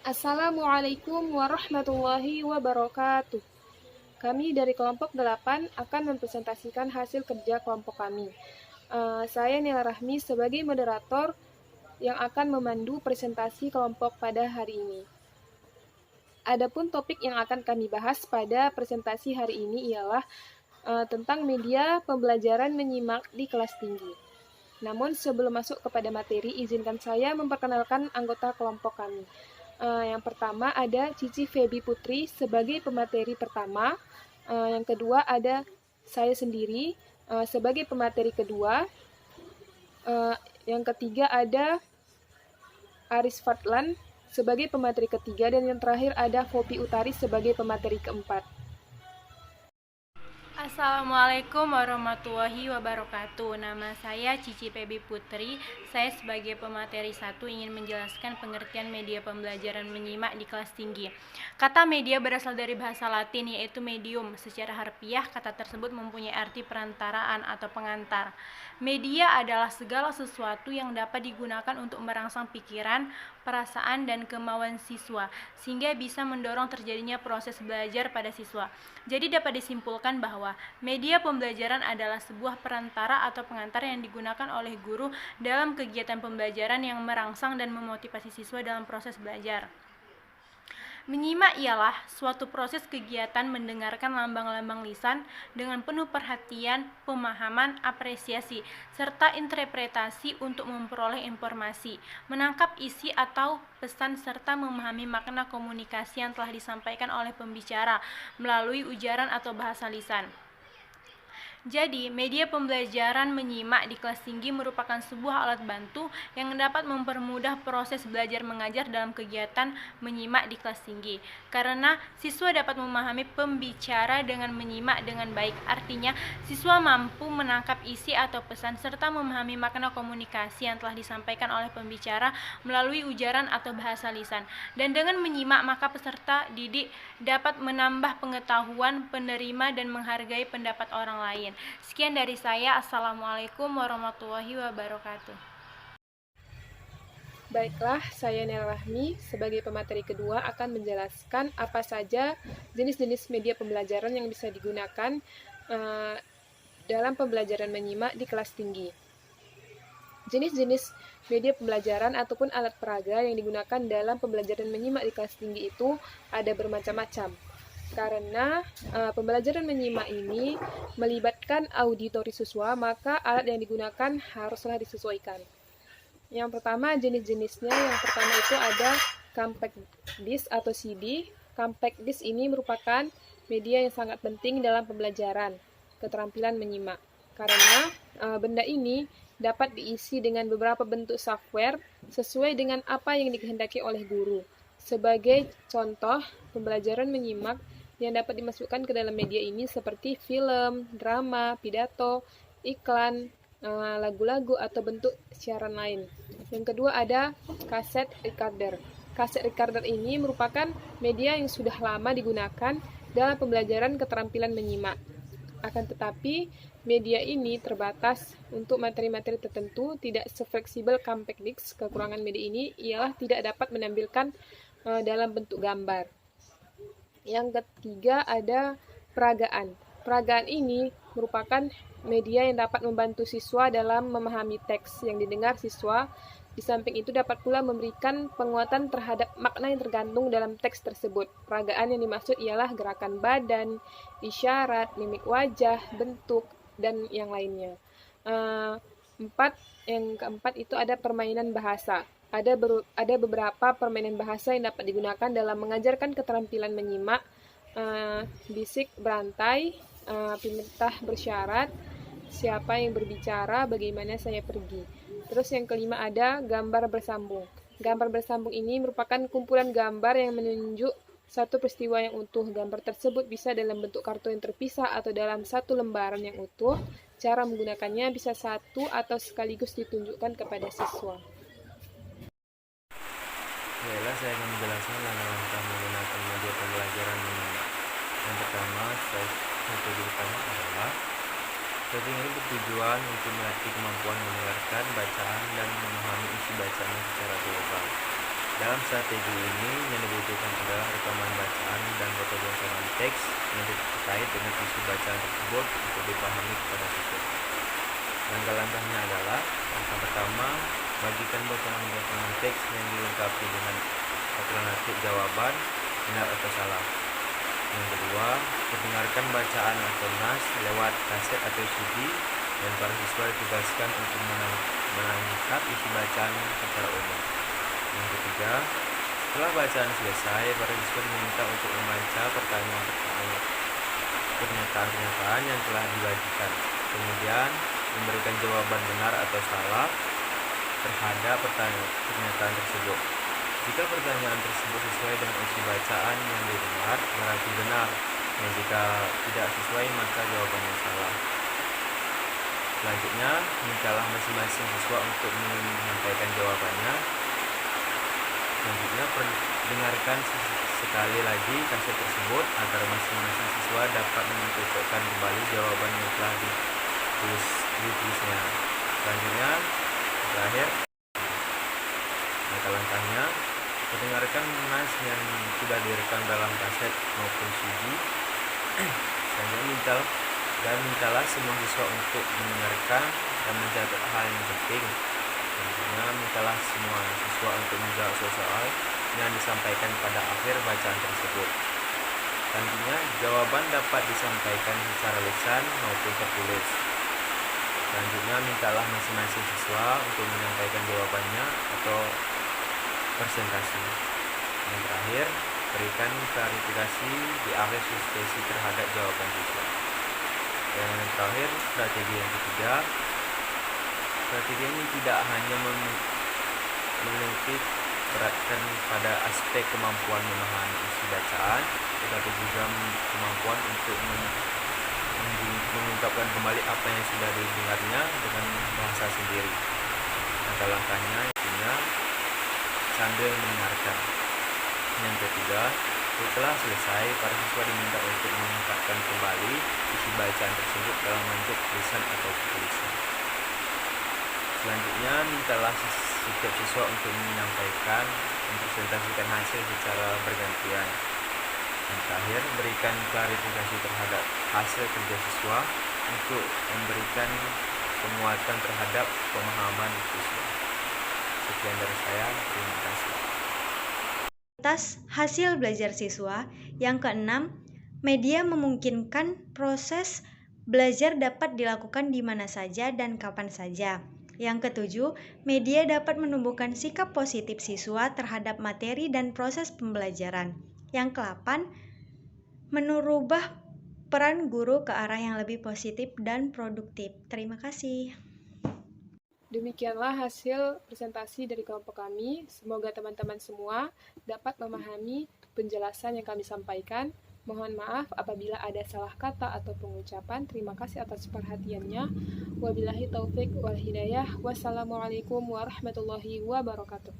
Assalamualaikum warahmatullahi wabarakatuh. Kami dari kelompok 8 akan mempresentasikan hasil kerja kelompok kami. Saya Nila Rahmi sebagai moderator yang akan memandu presentasi kelompok pada hari ini. Adapun topik yang akan kami bahas pada presentasi hari ini ialah tentang media pembelajaran menyimak di kelas tinggi. Namun sebelum masuk kepada materi, izinkan saya memperkenalkan anggota kelompok kami. Yang pertama ada Cici Febi Putri sebagai pemateri pertama. Yang kedua ada saya sendiri sebagai pemateri kedua. Yang ketiga ada Aris Fadlan sebagai pemateri ketiga. Dan yang terakhir ada Fopi Utari sebagai pemateri keempat. Assalamualaikum warahmatullahi wabarakatuh. Nama saya Cici Febi Putri. Saya sebagai pemateri 1 ingin menjelaskan pengertian media pembelajaran menyimak di kelas tinggi. Kata media berasal dari bahasa Latin yaitu medium. Secara harfiah, kata tersebut mempunyai arti perantaraan atau pengantar. Media adalah segala sesuatu yang dapat digunakan untuk merangsang pikiran, perasaan, dan kemauan siswa, sehingga bisa mendorong terjadinya proses belajar pada siswa. Jadi dapat disimpulkan bahwa media pembelajaran adalah sebuah perantara atau pengantar yang digunakan oleh guru dalam kegiatan pembelajaran yang merangsang dan memotivasi siswa dalam proses belajar. Menyimak ialah suatu proses kegiatan mendengarkan lambang-lambang lisan dengan penuh perhatian, pemahaman, apresiasi, serta interpretasi untuk memperoleh informasi, menangkap isi atau pesan serta memahami makna komunikasi yang telah disampaikan oleh pembicara melalui ujaran atau bahasa lisan. Jadi, media pembelajaran menyimak di kelas tinggi merupakan sebuah alat bantu yang dapat mempermudah proses belajar mengajar dalam kegiatan menyimak di kelas tinggi. Karena siswa dapat memahami pembicara dengan menyimak dengan baik. Artinya, siswa mampu menangkap isi atau pesan serta memahami makna komunikasi yang telah disampaikan oleh pembicara melalui ujaran atau bahasa lisan. Dan dengan menyimak, maka peserta didik dapat menambah pengetahuan, penerima, dan menghargai pendapat orang lain. Sekian dari saya. Assalamualaikum warahmatullahi wabarakatuh. Baiklah, saya Nela Rahmi sebagai pemateri kedua akan menjelaskan apa saja jenis-jenis media pembelajaran yang bisa digunakan dalam pembelajaran menyimak di kelas tinggi. Jenis-jenis media pembelajaran ataupun alat peraga yang digunakan dalam pembelajaran menyimak di kelas tinggi itu ada bermacam-macam. Karena pembelajaran menyimak ini melibatkan auditori siswa, maka alat yang digunakan haruslah disesuaikan. Yang pertama jenis-jenisnya, yang pertama itu ada compact disc atau CD. Compact disc ini merupakan media yang sangat penting dalam pembelajaran keterampilan menyimak. Karena benda ini dapat diisi dengan beberapa bentuk software sesuai dengan apa yang dikehendaki oleh guru. Sebagai contoh, pembelajaran menyimak yang dapat dimasukkan ke dalam media ini seperti film, drama, pidato, iklan, lagu-lagu, atau bentuk siaran lain. Yang kedua ada kaset recorder. Kaset recorder ini merupakan media yang sudah lama digunakan dalam pembelajaran keterampilan menyimak. Akan tetapi, media ini terbatas untuk materi-materi tertentu, tidak sefleksibel compact disc. Kekurangan media ini ialah tidak dapat menampilkan dalam bentuk gambar. Yang ketiga ada peragaan. Peragaan ini merupakan media yang dapat membantu siswa dalam memahami teks yang didengar siswa. Di samping itu dapat pula memberikan penguatan terhadap makna yang tergantung dalam teks tersebut. Peragaan yang dimaksud ialah gerakan badan, isyarat, mimik wajah, bentuk, dan yang lainnya. Yang keempat itu ada permainan bahasa. Ada beberapa permainan bahasa yang dapat digunakan dalam mengajarkan keterampilan menyimak, bisik berantai, perintah bersyarat, siapa yang berbicara, bagaimana saya pergi. Terus yang kelima ada gambar bersambung. Gambar bersambung ini merupakan kumpulan gambar yang menunjuk satu peristiwa yang utuh. Gambar tersebut bisa dalam bentuk kartu yang terpisah atau dalam satu lembaran yang utuh. Cara menggunakannya bisa satu atau sekaligus ditunjukkan kepada siswa. Baiklah, saya akan menjelaskan langkah-langkah menggunakan media pembelajaran menyimak. Yang pertama, metode pertama adalah setting ini bertujuan untuk melatih kemampuan mendengarkan bacaan dan memahami isi bacaan secara global. Dalam strategi ini yang dibutuhkan adalah rekaman bacaan dan foto-bocoran teks yang terkait dengan isu bacaan tersebut untuk dipahami kepada siswa. Langkah-langkahnya adalah: langkah pertama, bagikan bocoran teks yang dilengkapi dengan alternatif jawaban benar atau salah. Yang kedua, mendengarkan bacaan atau nas lewat kaset atau CD, dan para siswa ditugaskan untuk menangkap isi bacaan secara umum. Yang ketiga, setelah bacaan selesai, para siswa diminta untuk membaca pernyataan yang telah dibagikan, kemudian memberikan jawaban benar atau salah terhadap pernyataan tersebut. Jika pertanyaan tersebut sesuai dengan isi bacaan yang didengar, berarti benar, dan jika tidak sesuai, maka jawabannya salah. Selanjutnya, mintalah masing-masing siswa untuk menyampaikan jawabannya. Selanjutnya, dengarkan sekali lagi kaset tersebut agar masing-masing siswa dapat mencocokkan kembali jawaban yang telah ditulisnya. Selanjutnya, terakhir, langkah-langkahnya: mendengarkan nas yang sudah direkam dalam kaset maupun CD. Selanjutnya, mintalah semua siswa untuk mendengarkan dan mencatat hal yang penting. Selanjutnya, mintalah semua siswa untuk menjawab soal yang disampaikan pada akhir bacaan tersebut. Selanjutnya, jawaban dapat disampaikan secara lisan maupun tertulis. Selanjutnya, mintalah masing-masing siswa untuk menyampaikan jawabannya atau presentasi. Yang terakhir, berikan klarifikasi di akhir sesi terhadap jawaban siswa. Dan yang terakhir, strategi yang ketiga. Strategi ini tidak hanya menitik beratkan pada aspek kemampuan memahami isi bacaan, tetapi juga kemampuan untuk mengungkapkan kembali apa yang sudah didengarnya dengan bahasa sendiri. Langkah-langkahnya intinya sambil mendengarkan. Yang ketiga, setelah selesai, para siswa diminta untuk mengungkapkan kembali isi bacaan tersebut dalam bentuk tulisan atau tulisan. Selanjutnya, mintalah setiap siswa untuk mempresentasikan hasil secara bergantian. Yang terakhir, berikan klarifikasi terhadap hasil kerja siswa untuk memberikan penguatan terhadap pemahaman siswa. Sekian dari saya, terima kasih. Atas hasil belajar siswa. Yang keenam, media memungkinkan proses belajar dapat dilakukan di mana saja dan kapan saja. Yang ketujuh, media dapat menumbuhkan sikap positif siswa terhadap materi dan proses pembelajaran. Yang ke-8, merubah peran guru ke arah yang lebih positif dan produktif. Terima kasih. Demikianlah hasil presentasi dari kelompok kami. Semoga teman-teman semua dapat memahami penjelasan yang kami sampaikan. Mohon maaf apabila ada salah kata atau pengucapan. Terima kasih atas perhatiannya. Wabillahi taufik wal hidayah. Wassalamualaikum warahmatullahi wabarakatuh.